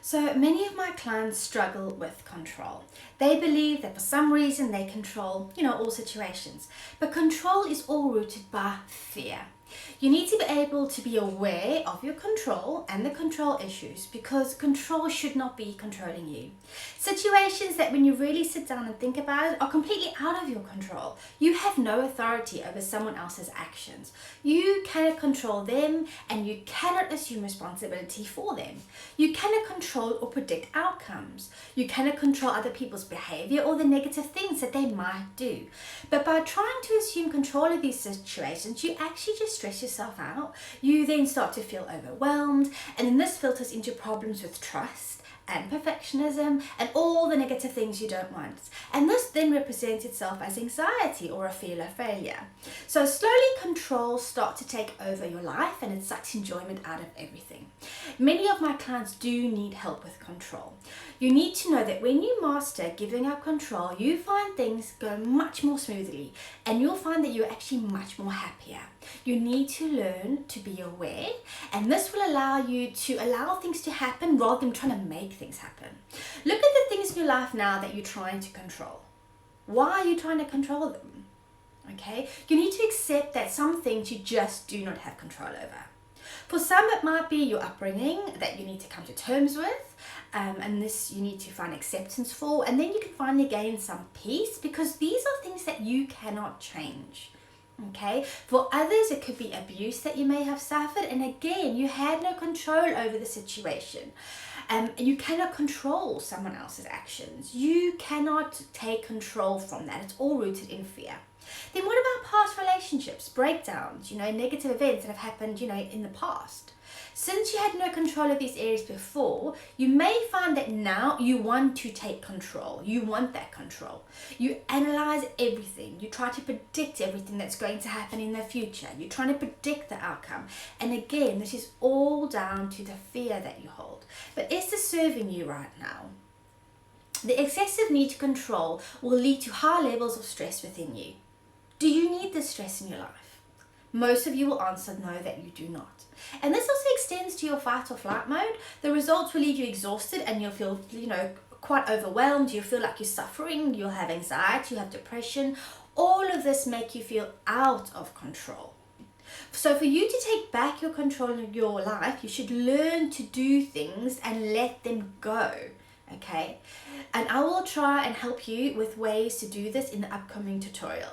So many of my clients struggle with control. They believe that for some reason they control, all situations. But control is all rooted by fear. You need to be able to be aware of your control and the control issues because control should not be controlling you. Situations that when you really sit down and think about it are completely out of your control. You have no authority over someone else's actions. You cannot control them and you cannot assume responsibility for them. You cannot control or predict outcomes. You cannot control other people's behavior or the negative things that they might do. But by trying to assume control of these situations, you actually just stress yourself out. You then start to feel overwhelmed, and then this filters into problems with trust and perfectionism and all the negative things you don't want. And this then represents itself as anxiety or a fear of failure. So slowly control starts to take over your life and it sucks enjoyment out of everything. Many of my clients do need help with control. You need to know that when you master giving up control, you find things go much more smoothly and you'll find that you're actually much more happier. You need to learn to be aware, and this will allow you to allow things to happen rather than trying to make things happen. Look at the things in your life now that you're trying to control. Why are you trying to control them? Okay, you need to accept that some things you just do not have control over. For some, it might be your upbringing that you need to come to terms with, and this you need to find acceptance for, and then you can finally gain some peace because these are things that you cannot change. Okay, for others it could be abuse that you may have suffered, and again you had no control over the situation. You cannot control someone else's actions. You cannot take control from that. It's all rooted in fear. Then what about past relationships, breakdowns, negative events that have happened, in the past? Since you had no control of these areas before, you may find that now you want to take control. You want that control. You analyze everything. You try to predict everything that's going to happen in the future. You're trying to predict the outcome. And again, this is all down to the fear that you hold. But is this serving you right now? The excessive need to control will lead to high levels of stress within you. Do you need this stress in your life? Most of you will answer no, that you do not. And this also extends to your fight or flight mode. The results will leave you exhausted and you'll feel, quite overwhelmed. You'll feel like you're suffering. You'll have anxiety. You have depression. All of this make you feel out of control. So for you to take back your control of your life, you should learn to do things and let them go. Okay? And I will try and help you with ways to do this in the upcoming tutorial.